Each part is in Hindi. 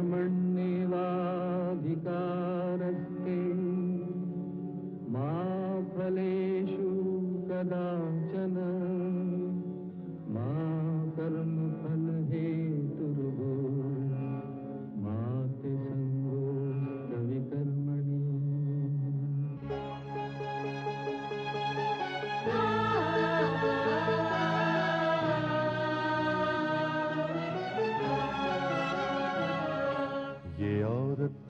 कर्मण्येवाधिकारस्ते मा फलेषु कदाचन मा कर्मफलहेतुर्भूः मा ते सङ्गोऽस्त्वविकर्मणि। ये औरत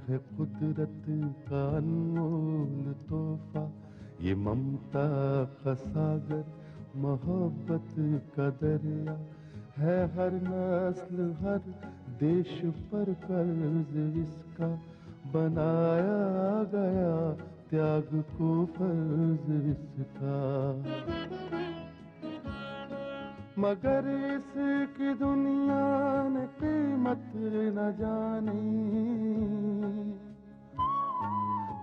है कुदरत का अनमोल तोहफा, ये ममता का सागर, मोहब्बत का दरिया है। हर नस्ल हर देश पर कर्ज इसका बनाया गया, त्याग को फर्ज इसका। मगर इसकी दुनिया ने कीमत न जानी,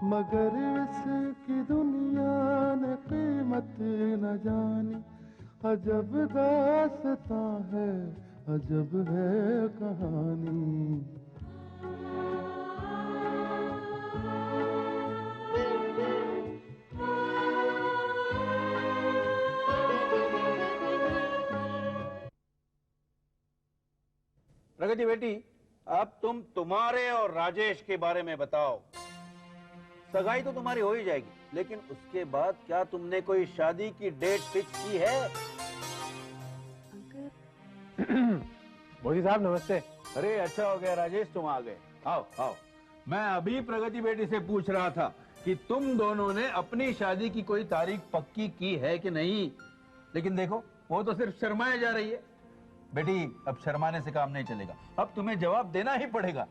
मगर इसकी दुनिया ने कीमत न जानी। अजब दास्तां है, अजब है कहानी। प्रगति बेटी, अब तुम तुम्हारे और राजेश के बारे में बताओ। सगाई तो तुम्हारी हो ही जाएगी, लेकिन उसके बाद क्या तुमने कोई शादी की डेट फिक्स की है? मोदी साहब नमस्ते। अरे अच्छा हो गया राजेश, तुम आ गए। आओ आओ। मैं अभी प्रगति बेटी से पूछ रहा था कि तुम दोनों ने अपनी शादी की कोई तारीख पक्की की है कि नहीं, लेकिन देखो वो तो सिर्फ शर्माए जा रही है। बेटी, अब शर्माने से काम नहीं चलेगा, अब तुम्हें जवाब देना ही पड़ेगा।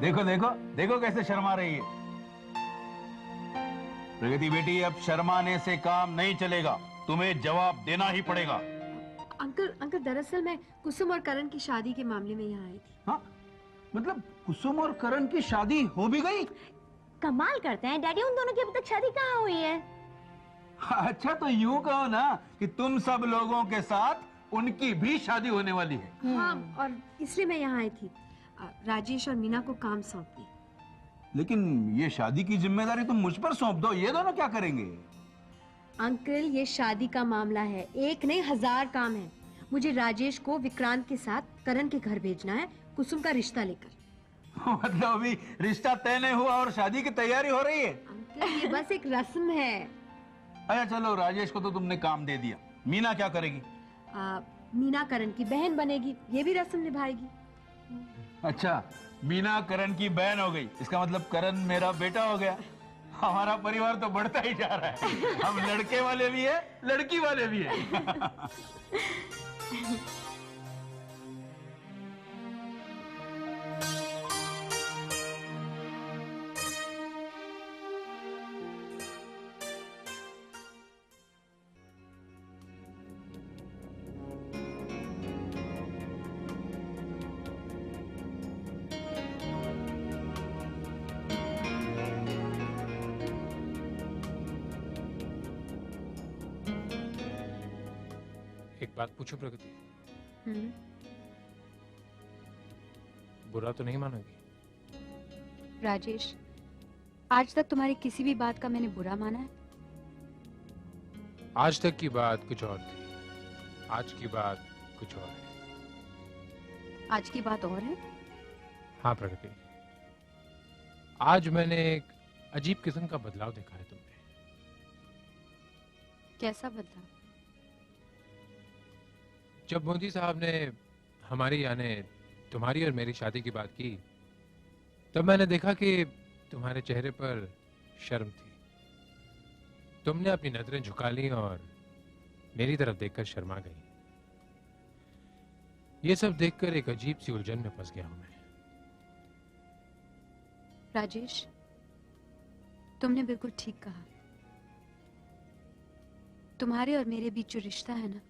देखो देखो देखो कैसे शर्मा रही है। प्रगति बेटी, अब शर्माने से काम नहीं चलेगा, तुम्हें जवाब देना ही पड़ेगा। अंकल दरअसल मैं कुसुम और करण की शादी के मामले में यहाँ आई थी। हाँ, मतलब कुसुम और करण की शादी हो भी गई? कमाल करते हैं डैडी, उन दोनों की अभी तक शादी कहाँ हुई है? अच्छा तो यूं कहो ना कि तुम सब लोगों के साथ उनकी भी शादी होने वाली है। हाँ, और इसलिए मैं यहाँ आई थी। राजेश और मीना को काम सौंप दी। लेकिन ये शादी की जिम्मेदारी तुम मुझ पर सौंप दो, ये दोनों क्या करेंगे? अंकल, ये शादी का मामला है, एक नहीं 1000 काम है। मुझे राजेश को विक्रांत के साथ करण के घर भेजना है, कुसुम का रिश्ता लेकर। मतलब अभी रिश्ता तय नहीं हुआ और शादी की तैयारी हो रही है? अंकल, ये बस एक रस्म है। अच्छा चलो, राजेश को तो तुमने काम दे दिया, मीना क्या करेगी? मीना करण की बहन बनेगी, ये भी रस्म निभाएगी। अच्छा, मीना करण की बहन हो गई, इसका मतलब करण मेरा बेटा हो गया। हमारा परिवार तो बढ़ता ही जा रहा है, हम लड़के वाले भी है, लड़की वाले भी है। एक बात पूछो प्रगति, बुरा तो नहीं मानोगी? राजेश, आज तक तुम्हारी किसी भी बात का मैंने बुरा माना है? आज तक की बात कुछ और थी, आज की बात कुछ और है। आज की बात और है? हाँ प्रगति, आज मैंने एक अजीब किस्म का बदलाव देखा है तुमने। कैसा बदलाव? जब मोदी साहब ने हमारी यानी तुम्हारी और मेरी शादी की बात की, तब मैंने देखा कि तुम्हारे चेहरे पर शर्म थी। तुमने अपनी नजरें झुका ली और मेरी तरफ देखकर शर्मा गई। ये सब देखकर एक अजीब सी उलझन में फंस गया हूं मैं। राजेश, तुमने बिल्कुल ठीक कहा। तुम्हारे और मेरे बीच जो रिश्ता है ना,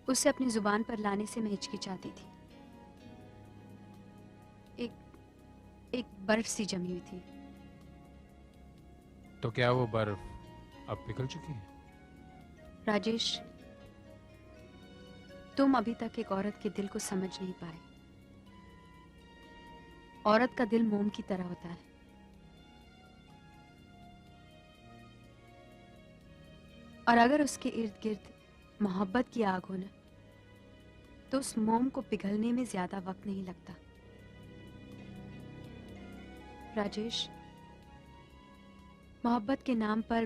उसे अपनी जुबान पर लाने से मैं हिचकिचाती थी। एक बर्फ सी जमी हुई थी। तो क्या वो बर्फ अब पिघल चुकी है? राजेश, तुम अभी तक एक औरत के दिल को समझ नहीं पाए। औरत का दिल मोम की तरह होता है। और अगर उसके इर्द गिर्द मोहब्बत की आग हो ना, तो उस मोम को पिघलने में ज्यादा वक्त नहीं लगता। राजेश, मोहब्बत के नाम पर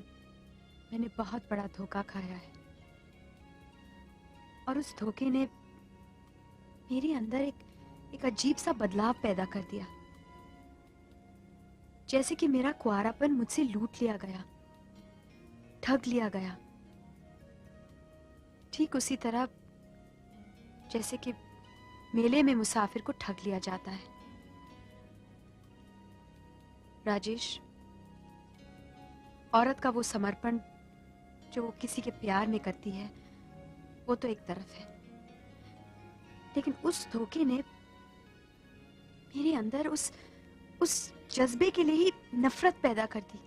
मैंने बहुत बड़ा धोखा खाया है, और उस धोखे ने मेरे अंदर एक अजीब सा बदलाव पैदा कर दिया। जैसे कि मेरा कुंवारापन मुझसे लूट लिया गया, ठग लिया गया। ठीक उसी तरह जैसे कि मेले में मुसाफिर को ठग लिया जाता है। राजेश, औरत का वो समर्पण जो वो किसी के प्यार में करती है, वो तो एक तरफ है, लेकिन उस धोखे ने मेरे अंदर उस जज्बे के लिए ही नफरत पैदा कर दी।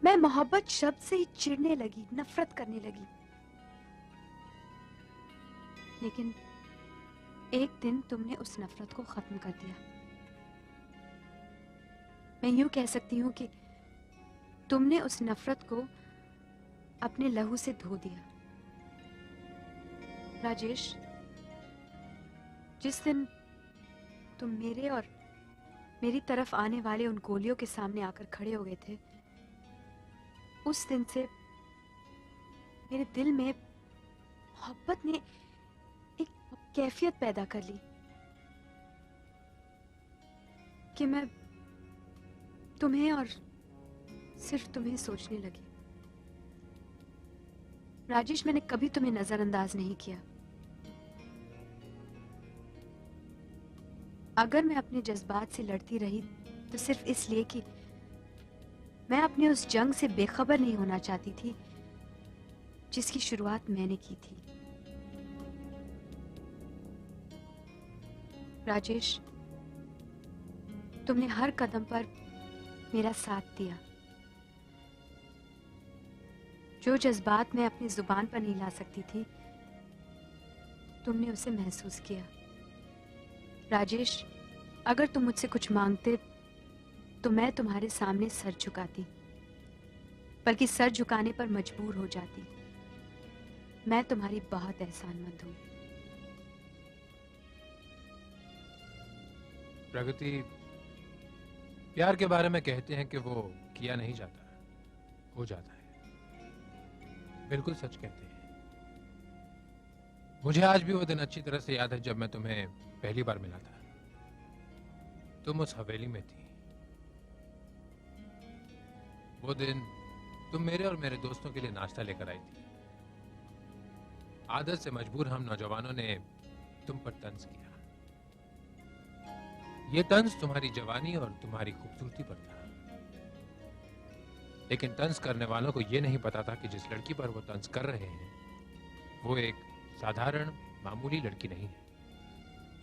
मैं मोहब्बत शब्द से ही चिढ़ने लगी, नफरत करने लगी। लेकिन एक दिन तुमने उस नफरत को खत्म कर दिया। मैं यूं कह सकती हूं कि तुमने उस नफरत को अपने लहू से धो दिया। राजेश, जिस दिन तुम मेरे और मेरी तरफ आने वाले उन गोलियों के सामने आकर खड़े हो गए थे, उस दिन से मेरे दिल में मोहब्बत ने एक कैफियत पैदा कर ली कि मैं तुम्हें और सिर्फ तुम्हें सोचने लगी। राजेश, मैंने कभी तुम्हें नजरअंदाज नहीं किया। अगर मैं अपने जज्बात से लड़ती रही तो सिर्फ इसलिए कि मैं अपने उस जंग से बेखबर नहीं होना चाहती थी जिसकी शुरुआत मैंने की थी। राजेश, तुमने हर कदम पर मेरा साथ दिया। जो जज्बात मैं अपनी जुबान पर नहीं ला सकती थी, तुमने उसे महसूस किया। राजेश, अगर तुम मुझसे कुछ मांगते तो मैं तुम्हारे सामने सर झुकाती, बल्कि सर झुकाने पर मजबूर हो जाती। मैं तुम्हारी बहुत एहसानमंद हूं। प्रगति, प्यार के बारे में कहते हैं कि वो किया नहीं जाता, हो जाता है। बिल्कुल सच कहते हैं। मुझे आज भी वो दिन अच्छी तरह से याद है जब मैं तुम्हें पहली बार मिला था। तुम उस हवेली में थी। वो दिन तुम मेरे और मेरे दोस्तों के लिए नाश्ता लेकर आई थी। आदत से मजबूर हम नौजवानों ने तुम पर तंज किया। ये तंज तुम्हारी जवानी और तुम्हारी खूबसूरती पर था, लेकिन तंज करने वालों को यह नहीं पता था कि जिस लड़की पर वो तंज कर रहे हैं वो एक साधारण मामूली लड़की नहीं है,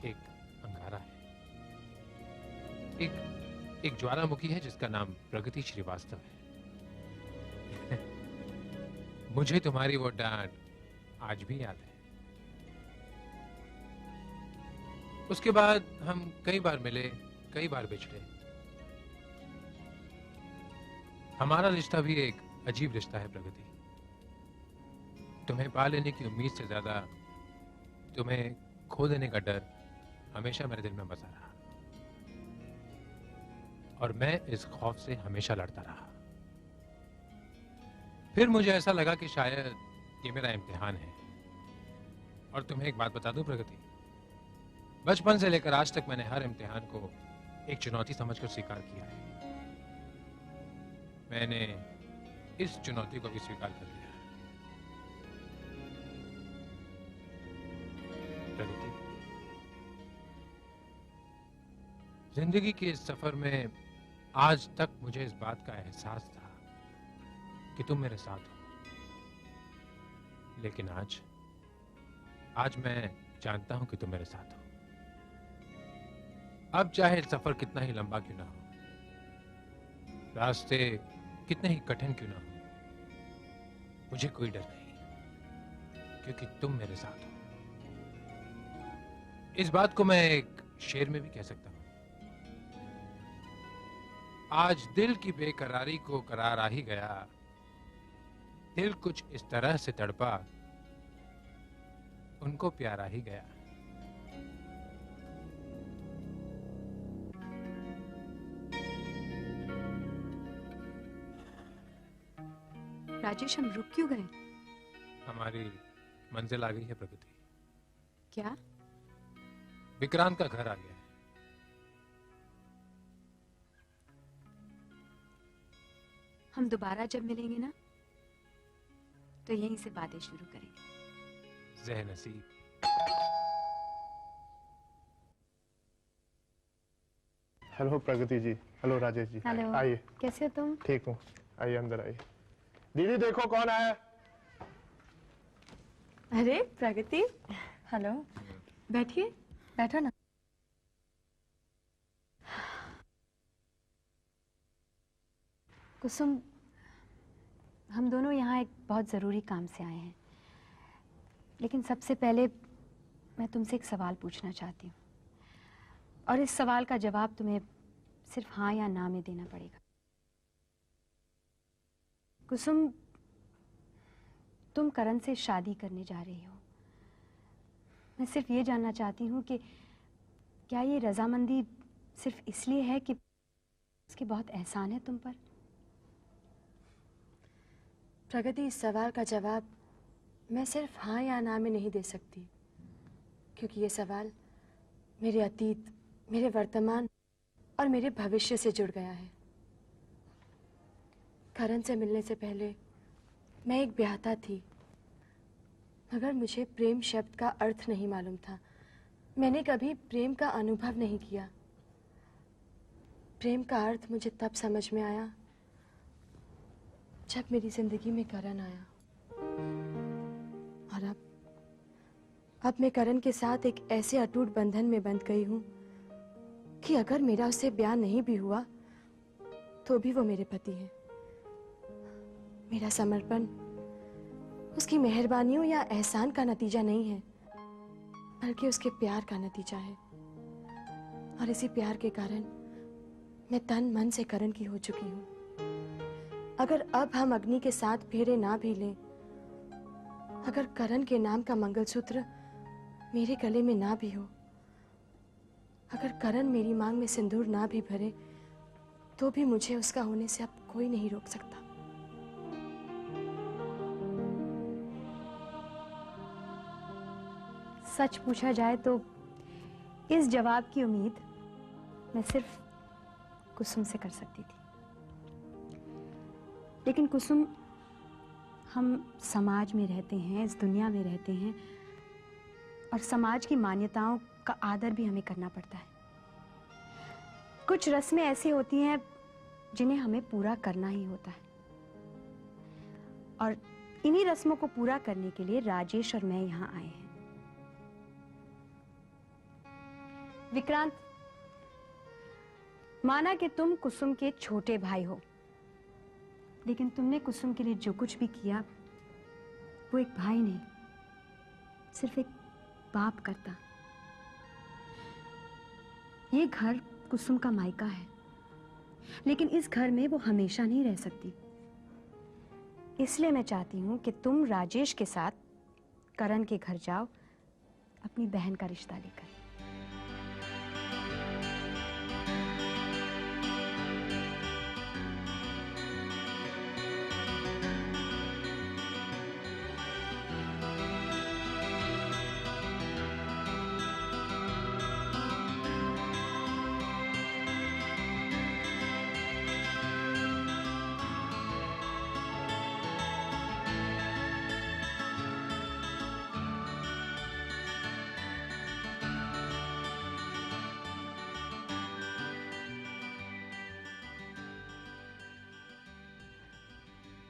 एक अंगारा है, एक ज्वालामुखी है जिसका नाम प्रगति श्रीवास्तव है। मुझे तुम्हारी वो डांट आज भी याद है। उसके बाद हम कई बार मिले, कई बार बिछड़े। हमारा रिश्ता भी एक अजीब रिश्ता है प्रगति। तुम्हें पा लेने की उम्मीद से ज्यादा तुम्हें खो देने का डर हमेशा मेरे दिल में बसा रहा, और मैं इस खौफ से हमेशा लड़ता रहा। फिर मुझे ऐसा लगा कि शायद ये मेरा इम्तिहान है। और तुम्हें एक बात बता दूं प्रगति, बचपन से लेकर आज तक मैंने हर इम्तिहान को एक चुनौती समझकर स्वीकार किया है। मैंने इस चुनौती को भी स्वीकार कर लिया है। प्रगति, जिंदगी के इस सफर में आज तक मुझे इस बात का एहसास था कि तुम मेरे साथ हो, लेकिन आज मैं जानता हूं कि तुम मेरे साथ हो। अब चाहे सफर कितना ही लंबा क्यों ना हो, रास्ते कितने ही कठिन क्यों ना हो, मुझे कोई डर नहीं, क्योंकि तुम मेरे साथ हो। इस बात को मैं एक शेर में भी कह सकता हूं। आज दिल की बेकरारी को करार आ ही गया, दिल कुछ इस तरह से तड़पा, उनको प्यार आ ही गया। राजेश, हम रुक क्यों गए? हमारी मंजिल आ गई है प्रगति। क्या? विक्रांत का घर आ गया है। हम दोबारा जब मिलेंगे ना, तो यहीं से बातें शुरू करेंगे। ज़ह नसीब। हेलो प्रगति जी। हेलो राजेश जी। हेलो। आइए। कैसे हो तुम? ठीक हूँ, आइए अंदर आइए। दीदी देखो कौन आया। अरे प्रगति, हेलो। बैठिए। बैठो ना। कुसुम, हम दोनों यहाँ एक बहुत ज़रूरी काम से आए हैं, लेकिन सबसे पहले मैं तुमसे एक सवाल पूछना चाहती हूँ, और इस सवाल का जवाब तुम्हें सिर्फ हाँ या ना में देना पड़ेगा। कुसुम, तुम करण से शादी करने जा रही हो। मैं सिर्फ ये जानना चाहती हूँ कि क्या ये रजामंदी सिर्फ इसलिए है कि उसके बहुत एहसान है तुम पर? प्रगति, इस सवाल का जवाब मैं सिर्फ हाँ या ना में नहीं दे सकती, क्योंकि ये सवाल मेरे अतीत, मेरे वर्तमान और मेरे भविष्य से जुड़ गया है। करण से मिलने से पहले मैं एक ब्याहता थी, मगर मुझे प्रेम शब्द का अर्थ नहीं मालूम था। मैंने कभी प्रेम का अनुभव नहीं किया। प्रेम का अर्थ मुझे तब समझ में आया जब मेरी जिंदगी में करण आया। और अब मैं करण के साथ एक ऐसे अटूट बंधन में बंध गई हूं कि अगर मेरा उससे ब्याह नहीं भी हुआ तो भी वो मेरे पति हैं। मेरा समर्पण उसकी मेहरबानियों या एहसान का नतीजा नहीं है, बल्कि उसके प्यार का नतीजा है। और इसी प्यार के कारण मैं तन मन से करण की हो चुकी हूँ। अगर अब हम अग्नि के साथ फेरे ना भी लें, अगर करण के नाम का मंगलसूत्र मेरे गले में ना भी हो, अगर करण मेरी मांग में सिंदूर ना भी भरे, तो भी मुझे उसका होने से अब कोई नहीं रोक सकता। सच पूछा जाए तो इस जवाब की उम्मीद मैं सिर्फ कुसुम से कर सकती थी। लेकिन कुसुम, हम समाज में रहते हैं, इस दुनिया में रहते हैं, और समाज की मान्यताओं का आदर भी हमें करना पड़ता है। कुछ रस्में ऐसी होती हैं जिन्हें हमें पूरा करना ही होता है, और इन्हीं रस्मों को पूरा करने के लिए राजेश और मैं यहाँ आए हैं। विक्रांत, माना कि तुम कुसुम के छोटे भाई हो, लेकिन तुमने कुसुम के लिए जो कुछ भी किया वो एक भाई नहीं, सिर्फ एक बाप करता। ये घर कुसुम का मायका है, लेकिन इस घर में वो हमेशा नहीं रह सकती। इसलिए मैं चाहती हूं कि तुम राजेश के साथ करण के घर जाओ, अपनी बहन का रिश्ता लेकर।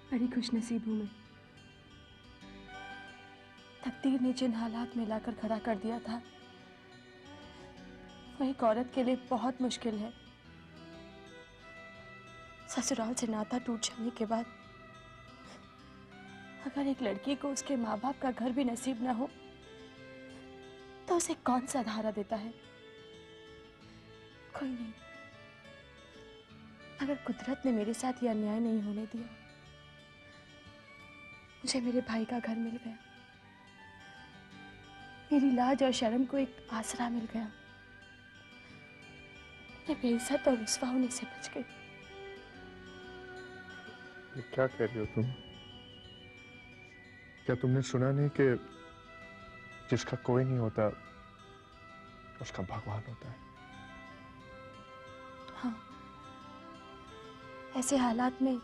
बड़ी खुशनसीब हूं मैं। तकदीर ने जिन हालात में लाकर खड़ा कर दिया था, वो एक औरत के लिए बहुत मुश्किल है। ससुराल से नाता टूट जाने के बाद अगर एक लड़की को उसके माँ बाप का घर भी नसीब ना हो तो उसे कौन सा सहारा देता है? कोई नहीं। अगर कुदरत ने मेरे साथ यह अन्याय नहीं होने दिया, मुझे मेरे भाई का घर मिल गया, मेरी लाज और शर्म को एक आसरा मिल गया, मैं बेइज्जत और रुस्वा होने से बच गई। ये क्या कह रही हो तुम? क्या तुमने सुना नहीं कि जिसका कोई नहीं होता उसका भगवान होता है? हाँ, ऐसे हालात में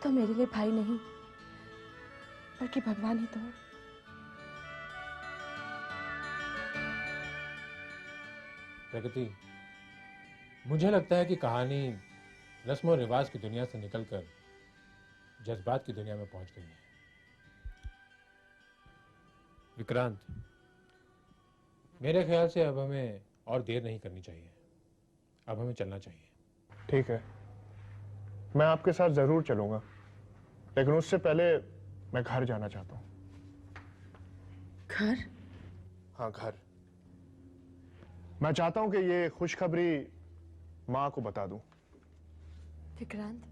तो मेरे लिए भाई नहीं बल्कि भगवान ही तो है। प्रगति, मुझे लगता है कि कहानी रस्म और रिवाज की दुनिया से निकलकर जज्बात की दुनिया में पहुंच गई है। विक्रांत, मेरे ख्याल से अब हमें और देर नहीं करनी चाहिए, अब हमें चलना चाहिए। ठीक है, मैं आपके साथ जरूर चलूंगा, लेकिन उससे पहले मैं घर जाना चाहता हूँ। घर? हाँ, घर। मैं चाहता हूँ कि ये खुशखबरी माँ को बता दूं। विक्रांत,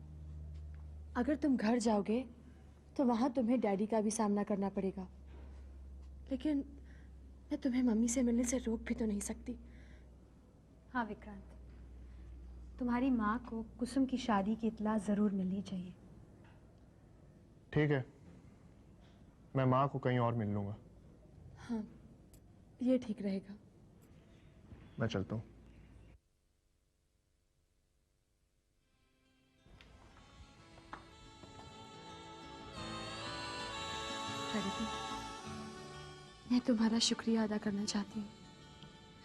अगर तुम घर जाओगे तो वहां तुम्हें डैडी का भी सामना करना पड़ेगा, लेकिन मैं तुम्हें मम्मी से मिलने से रोक भी तो नहीं सकती। हाँ विक्रांत, तुम्हारी माँ को कुसुम की शादी की इत्तला जरूर मिलनी चाहिए। ठीक है, मैं माँ को कहीं और मिल लूंगा। हाँ, ये ठीक रहेगा। मैं चलता हूँ। प्रगति, मैं तुम्हारा शुक्रिया अदा करना चाहती हूँ।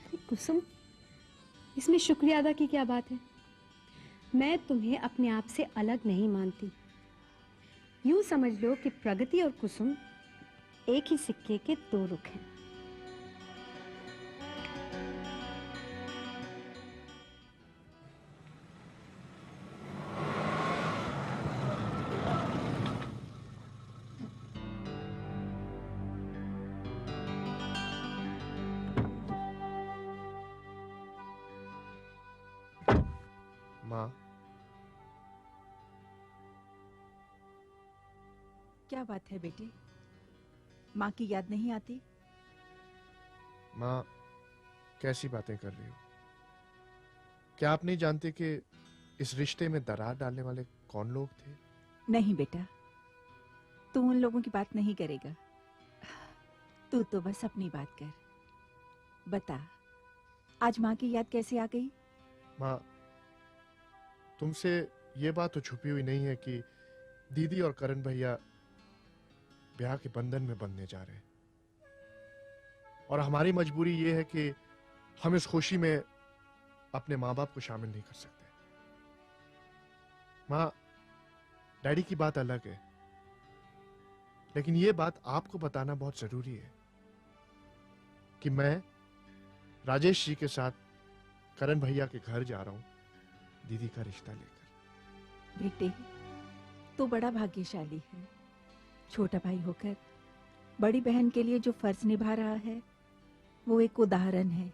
अरे कुसुम, इसमें शुक्रिया अदा की क्या बात है? मैं तुम्हें अपने आप से अलग नहीं मानती। यूं समझ लो कि प्रगति और कुसुम एक ही सिक्के के दो रुख हैं। माँ, क्या बात है बेटे, माँ की याद नहीं आती? माँ, कैसी बातें कर रही हो? क्या आप नहीं जानते कि इस रिश्ते में दरार डालने वाले कौन लोग थे? नहीं बेटा, तू उन लोगों की बात नहीं करेगा। तू तो बस अपनी बात कर। बता, आज माँ की याद कैसे आ गई? माँ, तुमसे ये बात तो छुपी हुई नहीं है कि दीदी और करण भैया ब्याह के बंधन में बंधने जा रहे हैं, और हमारी मजबूरी ये है कि हम इस खुशी में अपने माँ बाप को शामिल नहीं कर सकते। माँ, डैडी की बात अलग है, लेकिन ये बात आपको बताना बहुत जरूरी है कि मैं राजेश जी के साथ करण भैया के घर जा रहा हूं दीदी का रिश्ता लेकर। बेटे, तू बड़ा भाग्यशाली है। छोटा भाई होकर बड़ी बहन के लिए जो फर्ज निभा रहा है वो एक उदाहरण है।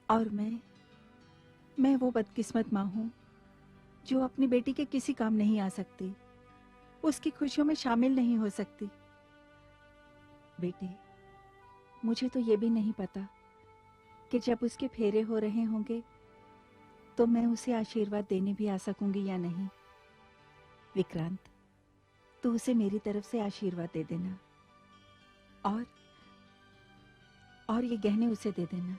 और मैं वो बदकिस्मत माँ हूँ जो अपनी बेटी के किसी काम नहीं आ सकती, उसकी खुशियों में शामिल नहीं हो सकती। बेटे, मुझे तो ये भी नहीं पता कि जब उसके फेरे हो रहे होंगे तो मैं उसे आशीर्वाद देने भी आ सकूंगी या नहीं। विक्रांत, तू उसे मेरी तरफ से आशीर्वाद दे देना, और ये गहने उसे दे देना।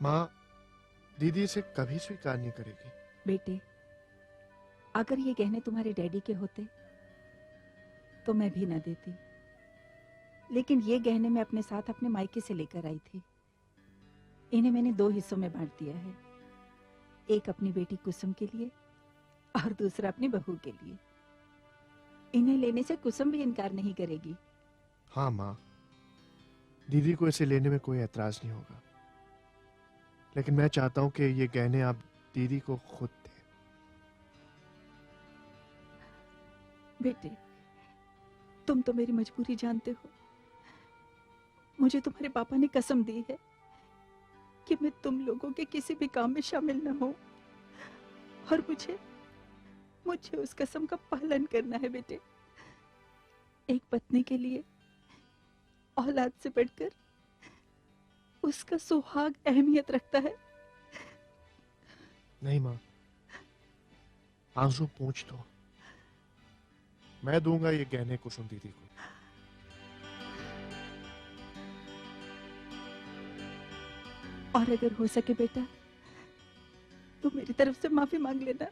माँ, दीदी इसे कभी स्वीकार नहीं करेगी। बेटे, अगर ये गहने तुम्हारे डैडी के होते तो मैं भी ना देती, लेकिन ये गहने मैं अपने साथ अपने मायके से लेकर आई थी। इन्हें मैंने 2 हिस्सों में बांट दिया है, एक अपनी बेटी कुसुम के लिए और दूसरा अपनी बहू के लिए। इन्हें लेने से कुसुम भी इनकार नहीं करेगी। हाँ माँ, दीदी को इसे लेने में कोई ऐतराज नहीं होगा। लेकिन मैं चाहता हूं कि ये गहने आप दीदी को खुद दें। बेटे, तुम तो मेरी मजबूरी जानते हो। मुझे तुम्हारे पापा ने कसम दी है कि मैं तुम लोगों के किसी भी काम में शामिल न हूं, और मुझे उस कसम का पालन करना है बेटे। एक पत्नी के लिए औलाद से बढ़कर उसका सुहाग अहमियत रखता है। नहीं माँ, आंसू पूछ दो, मैं दूंगा ये गहने कुसुम दीदी को। और अगर हो सके बेटा तो मेरी तरफ से माफी मांग लेना।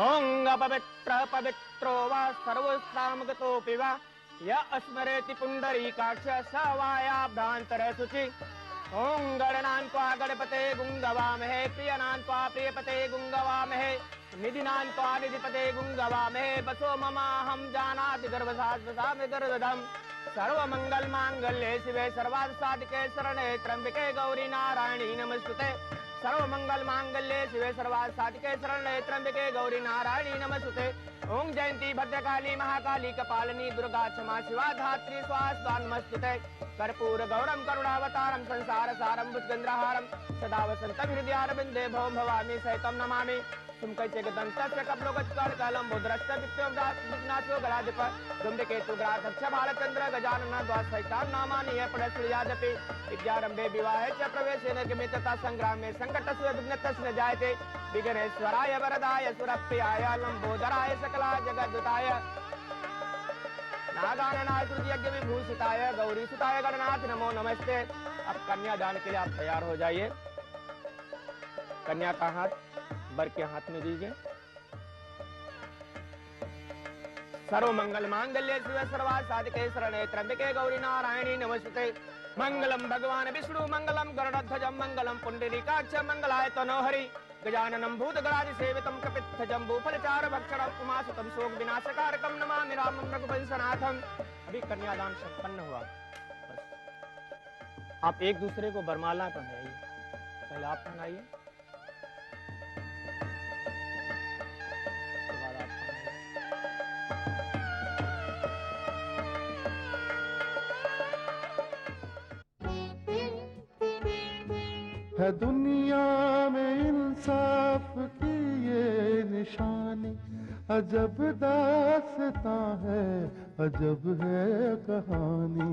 ओंग पवित्र पवित्रो वा सर्वसामगतोऽपि वा य अस्मरेति पुंडरीकाक्ष स वायाभ्यान्तरे शुचि। ओं गणनान् त्वा गणपते गुंगवामहे प्रियनान् त्वा प्रियपते गुंगवामहे निधिनान् त्वा निधिपते गुंगवामहे बसो ममाहं जानाति गर्भसाध्वसामि गर्भधम्। सर्वमंगलमांगल्ये शिवे सर्वार्थसाधिके शरणे त्र्यंबके गौरी नारायणी नमस्तुते। सर्वमंगलमांगल्ये शिवे सर्वार्थसाधिके शरणे त्र्यंबके गौरी नारायणी नमस्तुते। ओं जयंती भद्रकाली महाकाली कपालिनी दुर्गा क्षमा शिवा धात्री स्वाहा नमस्तुते। कर्पूर गौरम करुणावतारम संसार सारम भुजगंधरहारम सदा वसंतम हृदयारविंदे भवं भवामी सहितं नमामि। सुमकैचेकदन्तस्य कपलोकचकर्कलं बुद्रस्य विष्णुनाथो गलाधिप धूम्रकेतुग्राधक्ष भालचन्द्र गजानन द्वासहितां नामानि यः प्रणश्रीयादपि। विद्यारम्भे विवाहे च प्रवेशेन गमितता संग्रामे संकटस्य विघ्नतस्य न जायते। विघ्नेश्वराय वरदाय सुरप्रियाय लंबोदराय सकला जगद्दुताय नागाननाय तुर्यज्ञ विभूषिताय गौरीसुताय गणनाथ नमो नमस्ते। अब कन्यादान के लिए आप तैयार हो जाइए। कन्या का हाथ वर के हाथ में दीजिए। सर्व मंगल मांगल्ये शिवे सर्वार्थ साधिके शरणे त्र्यंबके गौरी नारायणी नमस्ते। मंगलम भगवान विष्णु मंगलम गरुड़ध्वजं मंगलम पुंडरीकाक्ष मंगलाय तनोहरि। गजाननं भूतगणादि सेवितं कपित्थ जम्बू फलचार भक्षणं उमासुतं शोक विनाशकारकं नमामि रामं रघुवंशनाथं। अभी कन्यादान संपन्न हुआ। बस आप एक दूसरे को वरमाला पहनाइए। पहले आप पहनाइए, है दुनिया में इंसाफ की ये निशानी। अजब दास्तां है, अजब है कहानी।